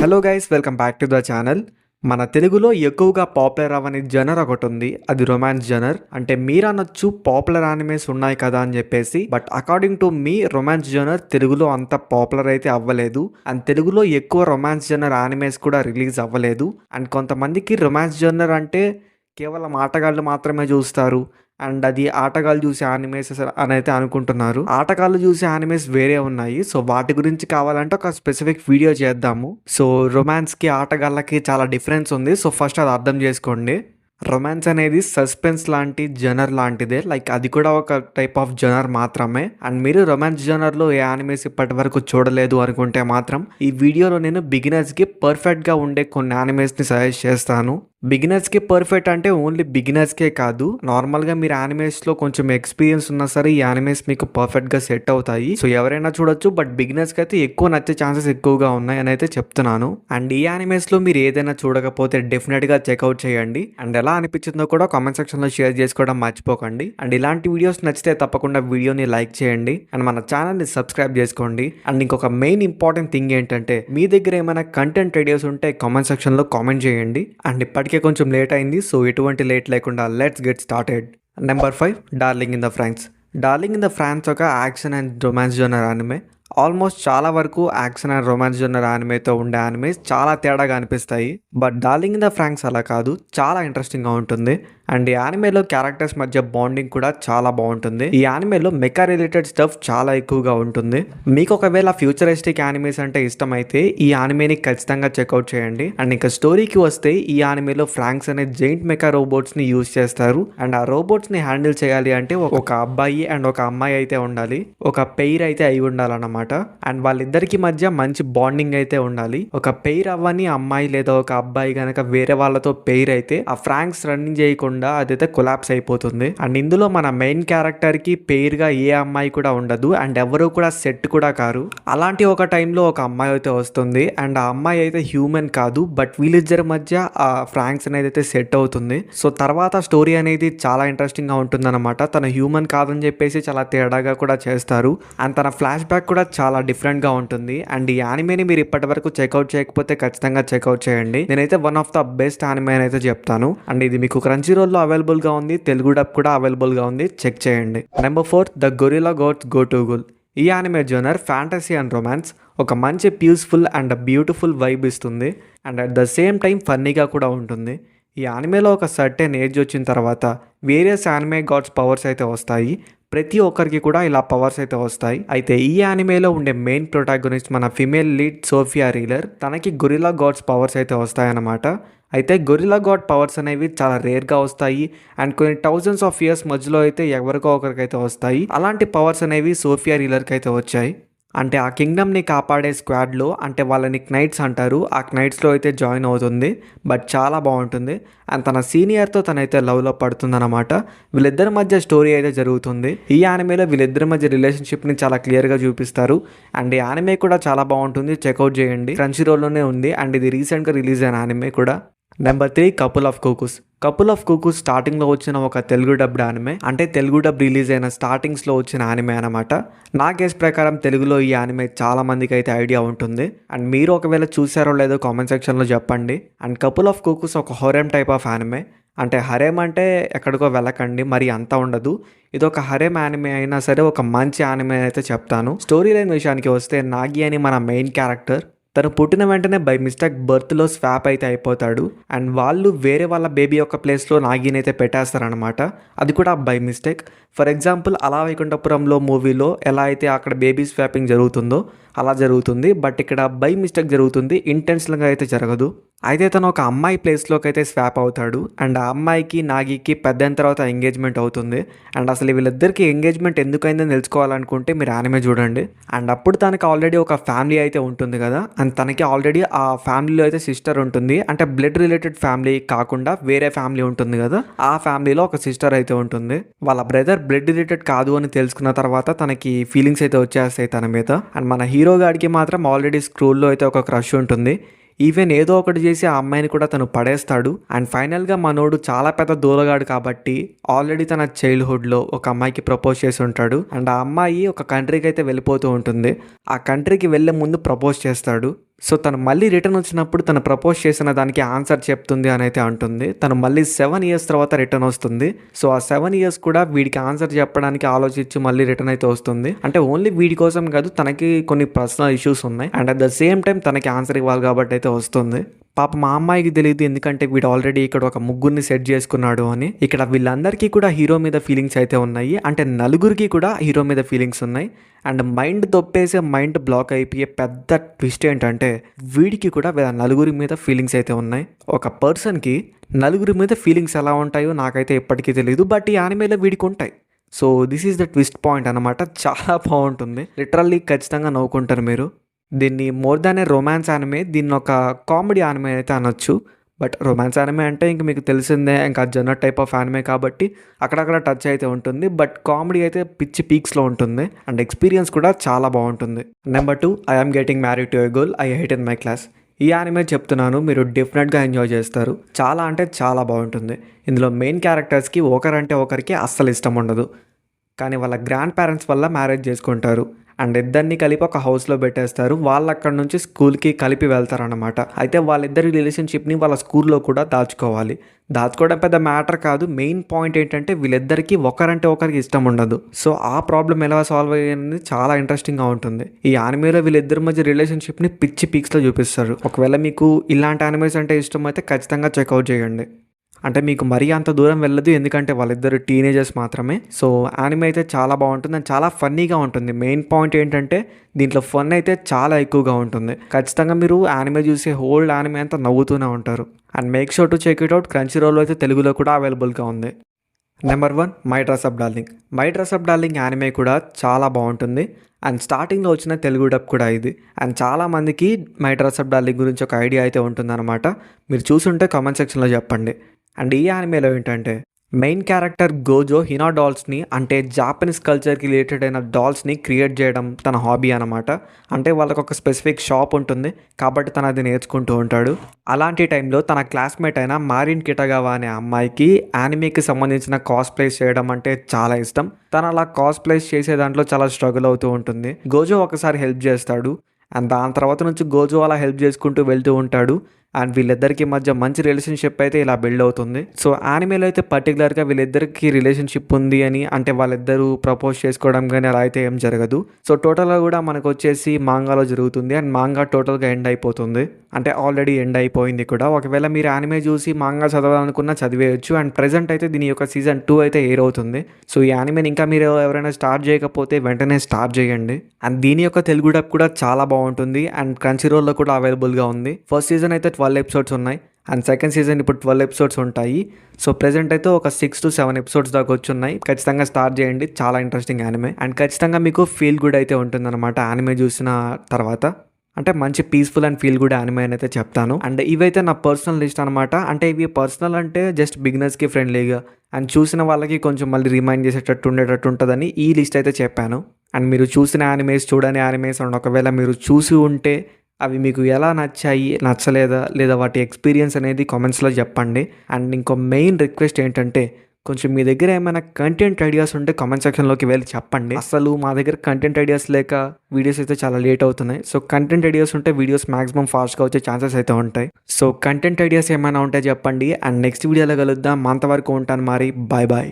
Hello guys, welcome back to the channel. మన తెలుగులో ఎక్కువగా పాపులర్ అవ్వని జనర్ ఒకటి ఉంది, అది రొమాన్స్ జనర్. అంటే మీరు అనొచ్చు పాపులర్ యానిమేస్ ఉన్నాయి కదా అని చెప్పేసి, but according to me romance genre తెలుగులో అంత పాపులర్ అయితే అవ్వలేదు. అండ్ తెలుగులో ఎక్కువ రొమాన్స్ జనర్ యానిమేస్ కూడా రిలీజ్ అవ్వలేదు. అండ్ కొంతమందికి రొమాన్స్ జనర్ అంటే కేవలం ఆటగాళ్ళు మాత్రమే చూస్తారు, అండ్ అది ఆటగాళ్ళు చూసే యానిమేస్ అని అయితే అనుకుంటున్నారు. ఆటగాళ్ళు చూసే యానిమేస్ వేరే ఉన్నాయి. సో వాటి గురించి కావాలంటే ఒక స్పెసిఫిక్ వీడియో చేద్దాము. సో రొమాన్స్కి ఆటగాళ్ళకి చాలా డిఫరెన్స్ ఉంది. సో ఫస్ట్ అది అర్థం చేసుకోండి. రొమాన్స్ అనేది సస్పెన్స్ లాంటి జనర్ లాంటిదే, లైక్ అది కూడా ఒక టైప్ ఆఫ్ జనర్ మాత్రమే. అండ్ మీరు రొమాన్స్ జనర్లో ఏ యానిమేస్ ఇప్పటి వరకు చూడలేదు అనుకుంటే మాత్రం ఈ వీడియోలో నేను బిగినర్స్కి పర్ఫెక్ట్గా ఉండే కొన్ని యానిమేస్ని సజెస్ట్ చేస్తాను. బిగినర్స్కి పర్ఫెక్ట్ అంటే ఓన్లీ బిగినర్స్కే కాదు, నార్మల్గా మీరు యానిమేస్లో కొంచెం ఎక్స్పీరియన్స్ ఉన్నా సరే ఈ యానిమేస్ మీకు పర్ఫెక్ట్గా సెట్ అవుతాయి. సో ఎవరైనా చూడొచ్చు, బట్ బిగినర్స్కి అయితే ఎక్కువ నచ్చే ఛాన్సెస్ ఎక్కువగా ఉన్నాయి అని అయితే చెప్తున్నాను. అండ్ ఈ యానిమేస్లో మీరు ఏదైనా చూడకపోతే డెఫినెట్గా చెక్అవుట్ చేయండి. అండ్ ఎలా అనిపించిందో కూడా కామెంట్ సెక్షన్లో షేర్ చేసుకోవడం మర్చిపోకండి. అండ్ ఇలాంటి వీడియోస్ నచ్చితే తప్పకుండా వీడియోని లైక్ చేయండి అండ్ మన ఛానల్ని సబ్స్క్రైబ్ చేసుకోండి. అండ్ ఇంకొక మెయిన్ ఇంపార్టెంట్ థింగ్ ఏంటంటే, మీ దగ్గర ఏమైనా కంటెంట్ ఐడియాస్ ఉంటే కామెంట్ సెక్షన్లో కామెంట్ చేయండి. అండ్ ఇప్పటికే కొంచెం లేట్ అయింది, సో ఎటువంటి లేట్ లేకుండా let's get started. Number 5, darling in the Franxx. Darling in the Franxx ఒక action and romance genre anime. Almost చాలా వరకు యాక్షన్ అండ్ రొమాన్స్ జోనర్ యానిమేతో ఉండే యానిమేస్ చాలా తేడాగా అనిపిస్తాయి, but darling in the Franxx అలా కాదు, చాలా ఇంట్రెస్టింగ్గా ఉంటుంది. అండ్ ఈ యానిమేలో క్యారెక్టర్స్ మధ్య బాండింగ్ కూడా చాలా బాగుంటుంది. ఈ యానిమేలో మెకా రిలేటెడ్ స్టఫ్ చాలా ఎక్కువగా ఉంటుంది. మీకు ఒకవేళ ఫ్యూచరిస్టిక్ యానిమేస్ అంటే ఇష్టమైతే ఈ యానిమేని ఖచ్చితంగా చెక్అవుట్ చేయండి. అండ్ ఇంకా స్టోరీకి వస్తే, ఈ యానిమేలో ఫ్రాంక్స్ అనే జైంట్ మెకా రోబోట్స్ ని యూజ్ చేస్తారు. అండ్ ఆ రోబోట్స్ ని హ్యాండిల్ చేయాలి అంటే ఒక అబ్బాయి అండ్ ఒక అమ్మాయి అయితే ఉండాలి, ఒక పెయిర్ అయితే అయి ఉండాలన్నమాట. అండ్ వాళ్ళిద్దరికి మధ్య మంచి బాండింగ్ అయితే ఉండాలి. ఒక పెయిర్ అవ్వని అమ్మాయి లేదా ఒక అబ్బాయి గనక వేరే వాళ్ళతో పెయిర్ అయితే ఆ ఫ్రాంక్స్ రన్నింగ్ చేయకుండా అదైతే కొలాప్స్ అయిపోతుంది. అండ్ ఇందులో మన మెయిన్ క్యారెక్టర్ కి పెయిర్ గా ఏ అమ్మాయి కూడా ఉండదు, అండ్ ఎవరు కూడా సెట్ కూడా కారు. అలాంటి ఒక టైంలో ఒక అమ్మాయి అయితే వస్తుంది, అండ్ ఆ అమ్మాయి అయితే హ్యూమన్ కాదు, బట్ వీళ్ళిద్దరి మధ్య ఆ ఫ్రాంక్స్ అనేది అయితే సెట్ అవుతుంది. సో తర్వాత స్టోరీ అనేది చాలా ఇంట్రెస్టింగ్ గా ఉంటుంది అనమాట. తన హ్యూమన్ కాదని చెప్పేసి చాలా తేడాగా కూడా చేస్తారు, అండ్ తన ఫ్లాష్ బ్యాక్ కూడా చాలా డిఫరెంట్ గా ఉంటుంది. అండ్ ఈ యానిమేని మీరు ఇప్పటి వరకు చెక్అవుట్ చేయకపోతే ఖచ్చితంగా చెక్అవుట్ చేయండి. నేనైతే one of the best anime అని అయితే చెప్తాను. అండ్ ఇది మీకు క్రంచీ రోల్ లో అవైలబుల్ గా ఉంది, తెలుగు డబ్ కూడా అవైలబుల్ గా ఉంది, చెక్ చేయండి. Number 4, the gorilla god's go to girl. ఈ anime genre fantasy and romance. ఒక మంచి పీస్ఫుల్ అండ్ బ్యూటిఫుల్ వైబ్ ఇస్తుంది, and at the same time ఫన్నీగా కూడా ఉంటుంది. ఈ యానిమేలో ఒక సర్టెన్ ఏజ్ వచ్చిన తర్వాత వేరియస్ యానిమే గాడ్స్ పవర్స్ అయితే వస్తాయి. ప్రతి ఒక్కరికి కూడా ఇలా పవర్స్ అయితే వస్తాయి. అయితే ఈ యానిమేలో ఉండే మెయిన్ ప్రొటాగనిస్ట్ మన ఫిమేల్ లీడ్ సోఫియా రీలర్, తనకి గొరిల్లా గాడ్స్ పవర్స్ అయితే వస్తాయన్నమాట. అయితే గొరిల్లా గాడ్ పవర్స్ అనేవి చాలా రేర్గా వస్తాయి, అండ్ కొన్ని థౌజండ్స్ ఆఫ్ ఇయర్స్ మధ్యలో అయితే ఎవరికో ఒకరికైతే వస్తాయి. అలాంటి పవర్స్ అనేవి సోఫియా రీలర్కి అయితే వచ్చాయి. అంటే ఆ కింగ్డమ్ని కాపాడే స్క్వాడ్లో, అంటే వాళ్ళని నైట్స్ అంటారు, ఆ నైట్స్లో అయితే జాయిన్ అవుతుంది. బట్ చాలా బాగుంటుంది. అండ్ తన సీనియర్తో తనైతే లవ్లో పడుతుందన్నమాట. వీళ్ళిద్దరి మధ్య స్టోరీ అయితే జరుగుతుంది. ఈ యానిమేలో వీళ్ళిద్దరి మధ్య రిలేషన్షిప్ని చాలా క్లియర్గా చూపిస్తారు. అండ్ ఈ యానిమే కూడా చాలా బాగుంటుంది, చెక్అవుట్ చేయండి. క్రంచీ రోల్లోనే ఉంది, అండ్ ఇది రీసెంట్గా రిలీజ్ అయిన యానిమే కూడా. Number 3, couple of cuckoos. Couple of cuckoos స్టార్టింగ్లో వచ్చిన ఒక తెలుగు డబ్డ్ యానిమే, అంటే తెలుగు డబ్ రిలీజ్ అయిన స్టార్టింగ్స్లో వచ్చిన యానిమే అనమాట. నా గెస్ ప్రకారం తెలుగులో ఈ యానిమే చాలా మందికి అయితే ఐడియా ఉంటుంది. అండ్ మీరు ఒకవేళ చూసారో లేదో కామెంట్ సెక్షన్లో చెప్పండి. అండ్ కపుల్ ఆఫ్ కుకూస్ ఒక హొరెమ్ టైప్ ఆఫ్ యానిమే. అంటే హరేమ్ అంటే ఎక్కడికో వెళ్ళకండి, మరి అంతా ఉండదు. ఇది ఒక హరేమ్ యానిమే అయినా సరే ఒక మంచి యానిమే అయితే చెప్తాను. స్టోరీ లైన్ విషయానికి వస్తే, నాగి అని మన మెయిన్ క్యారెక్టర్, తను పుట్టిన వెంటనే బై మిస్టేక్ బర్త్లో స్వాప్ అయితే అయిపోతాడు. అండ్ వాళ్ళు వేరే వాళ్ళ బేబీ యొక్క ప్లేస్లో నాగిని అయితే పెట్టేస్తారనమాట, అది కూడా బై మిస్టేక్. ఫర్ ఎగ్జాంపుల్ అలా వైకుంఠపురంలో మూవీలో ఎలా అయితే అక్కడ బేబీ స్వాపింగ్ జరుగుతుందో అలా జరుగుతుంది, బట్ ఇక్కడ బై మిస్టేక్ జరుగుతుంది, ఇంటెన్షనల్గా అయితే జరగదు. అయితే తను ఒక అమ్మాయి ప్లేస్లోకి అయితే స్వాప్ అవుతాడు, అండ్ ఆ అమ్మాయికి నాగికి పెద్దయిన తర్వాత ఎంగేజ్మెంట్ అవుతుంది. అండ్ అసలు వీళ్ళిద్దరికి ఎంగేజ్మెంట్ ఎందుకైందని తెలుసుకోవాలనుకుంటే మీరు యానిమే చూడండి. అండ్ అప్పుడు తనకి ఆల్రెడీ ఒక ఫ్యామిలీ అయితే ఉంటుంది కదా, అండ్ తనకి ఆల్రెడీ ఆ ఫ్యామిలీలో అయితే సిస్టర్ ఉంటుంది. అంటే బ్లడ్ రిలేటెడ్ ఫ్యామిలీ కాకుండా వేరే ఫ్యామిలీ ఉంటుంది కదా, ఆ ఫ్యామిలీలో ఒక సిస్టర్ అయితే ఉంటుంది. వాళ్ళ బ్రదర్ బ్లడ్ రిలేటెడ్ కాదు అని తెలుసుకున్న తర్వాత తనకి ఫీలింగ్స్ అయితే వచ్చేస్తాయి తన మీద. అండ్ మన హీరో గాడికి మాత్రం ఆల్రెడీ స్కూల్లో అయితే ఒక క్రష్ ఉంటుంది. ఈవెన్ ఏదో ఒకటి చేసి ఆ అమ్మాయిని కూడా తను పడేస్తాడు. అండ్ ఫైనల్గా మనోడు చాలా పెద్ద దూలగాడు కాబట్టి ఆల్రెడీ తన చైల్డ్హుడ్లో ఒక అమ్మాయికి ప్రపోజ్ చేసి ఉంటాడు. అండ్ ఆ అమ్మాయి ఒక కంట్రీకి అయితే వెళ్ళిపోతూ ఉంటుంది. ఆ కంట్రీకి వెళ్ళే ముందు ప్రపోజ్ చేస్తాడు. సో తను మళ్ళీ రిటర్న్ వచ్చినప్పుడు తను ప్రపోజ్ చేసిన దానికి ఆన్సర్ చెప్తుంది అని అయితే అంటుంది. తను మళ్ళీ 7 ఇయర్స్ తర్వాత రిటర్న్ వస్తుంది. సో ఆ 7 ఇయర్స్ కూడా వీడికి ఆన్సర్ చెప్పడానికి ఆలోచించి మళ్ళీ రిటర్న్ అయితే వస్తుంది. అంటే ఓన్లీ వీడి కోసం కాదు, తనకి కొన్ని పర్సనల్ ఇష్యూస్ ఉన్నాయి and at the same time తనకి ఆన్సర్ ఇవ్వాలి కాబట్టి అయితే వస్తుంది. పాప మా అమ్మాయికి తెలియదు, ఎందుకంటే వీడు ఆల్రెడీ ఇక్కడ ఒక ముగ్గురిని సెట్ చేసుకున్నాడు అని. ఇక్కడ వీళ్ళందరికీ కూడా హీరో మీద ఫీలింగ్స్ అయితే ఉన్నాయి, అంటే నలుగురికి కూడా హీరో మీద ఫీలింగ్స్ ఉన్నాయి. అండ్ మైండ్ తొప్పేసే, మైండ్ బ్లాక్ అయిపోయే పెద్ద ట్విస్ట్ ఏంటంటే వీడికి కూడా వీళ్ళ నలుగురి మీద ఫీలింగ్స్ అయితే ఉన్నాయి. ఒక పర్సన్కి నలుగురి మీద ఫీలింగ్స్ ఎలా ఉంటాయో నాకైతే ఇప్పటికీ తెలియదు, బట్ ఈ యానిమేలో వీడికి ఉంటాయి. So this is the twist point అనమాట. చాలా బాగుంటుంది, లిటరల్లీ ఖచ్చితంగా నవ్వుకుంటారు మీరు. దీన్ని మోర్ దాన్ ఏ రొమాన్స్ యానిమే, దీన్ని ఒక కామెడీ యానిమే అయితే అనొచ్చు. బట్ రొమాన్స్ యానిమే అంటే ఇంక మీకు తెలిసిందే, ఇంకా జనర్ టైప్ ఆఫ్ యానిమే కాబట్టి అక్కడక్కడ టచ్ అయితే ఉంటుంది. బట్ కామెడీ అయితే పిచ్చి పీక్స్లో ఉంటుంది అండ్ ఎక్స్పీరియన్స్ కూడా చాలా బాగుంటుంది. Number 2, I'm getting married to a girl I hate in my class. ఈ యానిమే చెప్తున్నాను, మీరు డెఫినెట్గా ఎంజాయ్ చేస్తారు. చాలా అంటే చాలా బాగుంటుంది. ఇందులో మెయిన్ క్యారెక్టర్స్కి ఒకరంటే ఒకరికి అస్సలు ఇష్టం ఉండదు, కానీ వాళ్ళ గ్రాండ్ పేరెంట్స్ వల్ల మ్యారేజ్ చేసుకుంటారు అండ్ ఇద్దరిని కలిపి ఒక హౌస్లో పెట్టేస్తారు. వాళ్ళు అక్కడ నుంచి స్కూల్కి కలిపి వెళ్తారనమాట. అయితే వాళ్ళిద్దరి రిలేషన్షిప్ని వాళ్ళ స్కూల్లో కూడా దాచుకోవాలి. దాచుకోవడం పెద్ద మ్యాటర్ కాదు, మెయిన్ పాయింట్ ఏంటంటే వీళ్ళిద్దరికీ ఒకరంటే ఒకరికి ఇష్టం ఉండదు. సో ఆ ప్రాబ్లం ఎలా సాల్వ్ అయ్యేది చాలా ఇంట్రెస్టింగ్గా ఉంటుంది. ఈ యానిమేలో వీళ్ళిద్దరి మధ్య రిలేషన్షిప్ని పిచ్చి పీక్స్లో చూపిస్తారు. ఒకవేళ మీకు ఇలాంటి యానిమేస్ అంటే ఇష్టం అయితే ఖచ్చితంగా చెక్అవుట్ చేయండి. అంటే మీకు మరీ అంత దూరం వెళ్ళదు, ఎందుకంటే వాళ్ళిద్దరు టీనేజర్స్ మాత్రమే. సో యానిమే అయితే చాలా బాగుంటుంది అండ్ చాలా ఫన్నీగా ఉంటుంది. మెయిన్ పాయింట్ ఏంటంటే దీంట్లో ఫన్ అయితే చాలా ఎక్కువగా ఉంటుంది. ఖచ్చితంగా మీరు యానిమే చూసే హోల్ యానిమే అంతా నవ్వుతూనే ఉంటారు. And make sure to check it out. క్రంచీరోల్లో అయితే తెలుగులో కూడా అవైలబుల్గా ఉంది. Number 1, my dress up darling. My dress up darling anime కూడా చాలా బాగుంటుంది అండ్ స్టార్టింగ్లో వచ్చిన తెలుగు డబ్ కూడా ఇది. అండ్ చాలామందికి మై డ్రెస్ అప్ డార్లింగ్ గురించి ఒక ఐడియా అయితే ఉంటుందన్నమాట. మీరు చూసుంటే కామెంట్ సెక్షన్లో చెప్పండి. అండ్ ఈ యానిమేలో ఏంటంటే మెయిన్ క్యారెక్టర్ గోజో హినా డాల్స్ని, అంటే జాపనీస్ కల్చర్కి రిలేటెడ్ అయిన డాల్స్ని క్రియేట్ చేయడం తన హాబీ అనమాట. అంటే వాళ్ళకు ఒక స్పెసిఫిక్ షాప్ ఉంటుంది కాబట్టి తను అది నేర్చుకుంటూ ఉంటాడు. అలాంటి టైంలో తన క్లాస్మేట్ అయిన మారిన్ కిటగావా అనే అమ్మాయికి యానిమేకి సంబంధించిన కాస్ప్లేస్ చేయడం అంటే చాలా ఇష్టం. తను అలా కాస్ప్లేస్ చేసే దాంట్లో చాలా స్ట్రగుల్ అవుతూ ఉంటుంది. గోజో ఒకసారి హెల్ప్ చేస్తాడు అండ్ దాని తర్వాత నుంచి గోజో అలా హెల్ప్ చేసుకుంటూ వెళ్తూ ఉంటాడు అండ్ వీళ్ళిద్దరికి మధ్య మంచి రిలేషన్షిప్ అయితే ఇలా బిల్డ్ అవుతుంది. సో యానిమేలో అయితే పర్టికులర్గా వీళ్ళిద్దరికి రిలేషన్షిప్ ఉంది అని, అంటే వాళ్ళిద్దరూ ప్రపోజ్ చేసుకోవడం కానీ అలా అయితే ఏం జరగదు. సో టోటల్గా కూడా మనకు వచ్చేసి మాంగాలో జరుగుతుంది అండ్ మాంగా టోటల్గా ఎండ్ అయిపోతుంది, అంటే ఆల్రెడీ ఎండ్ అయిపోయింది కూడా. ఒకవేళ మీరు యానిమే చూసి మాంగా చదవాలనుకున్నా చదివేయచ్చు. అండ్ ప్రెజెంట్ అయితే దీని యొక్క సీజన్ 2 అయితే ఎయిర్ అవుతుంది. సో ఈ యానిమేని ఇంకా మీరు ఎవరైనా స్టార్ట్ చేయకపోతే వెంటనే స్టార్ట్ చేయండి. అండ్ దీని యొక్క తెలుగు డబ్ కూడా చాలా బాగుంటుంది అండ్ క్రంచీరోల్లో కూడా అవైలబుల్గా ఉంది. ఫస్ట్ సీజన్ అయితే 12 ఎపిసోడ్స్ ఉన్నాయి అండ్ సెకండ్ సీజన్ ఇప్పుడు 12 ఎపిసోడ్స్ ఉంటాయి. సో ప్రెజెంట్ అయితే ఒక 6 to 7 ఎపిసోడ్స్ దాకా వచ్చున్నాయి. ఖచ్చితంగా స్టార్ట్ చేయండి, చాలా ఇంట్రెస్టింగ్ యానిమే అండ్ ఖచ్చితంగా మీకు ఫీల్ గుడ్ అయితే ఉంటుందన్నమాట యానిమే చూసిన తర్వాత. అంటే మంచి peaceful and feel good anime అని అయితే చెప్తాను. అండ్ ఇవైతే నా పర్సనల్ లిస్ట్ అనమాట. అంటే ఇవి పర్సనల్ అంటే జస్ట్ బిగినర్స్కి ఫ్రెండ్లీగా అండ్ చూసిన వాళ్ళకి కొంచెం మళ్ళీ రిమైండ్ చేసేటట్టు ఉండేటట్టు ఉంటుందని ఈ లిస్ట్ అయితే చెప్పాను. అండ్ మీరు చూసిన యానిమేస్, చూడని యానిమేస్ అండ్ ఒకవేళ మీరు చూసి ఉంటే అవి మీకు ఎలా నచ్చాయి, నచ్చలేదా, లేదా వాటి ఎక్స్పీరియన్స్ అనేది కామెంట్స్లో చెప్పండి. అండ్ ఇంకో మెయిన్ రిక్వెస్ట్ ఏంటంటే కొంచెం మీ దగ్గర ఏమైనా కంటెంట్ ఐడియాస్ ఉంటే కామెంట్ సెక్షన్లోకి వెళ్ళి చెప్పండి. అసలు మా దగ్గర కంటెంట్ ఐడియాస్ లేక వీడియోస్ అయితే చాలా లేట్ అవుతున్నాయి. సో కంటెంట్ ఐడియాస్ ఉంటే వీడియోస్ మాక్సిమం ఫాస్ట్గా వచ్చే ఛాన్సెస్ అయితే ఉంటాయి. సో కంటెంట్ ఐడియాస్ ఏమైనా ఉంటే చెప్పండి అండ్ నెక్స్ట్ వీడియోలో కలుద్దాం. అంతవరకు ఉంటాను మరి, బాయ్ బాయ్.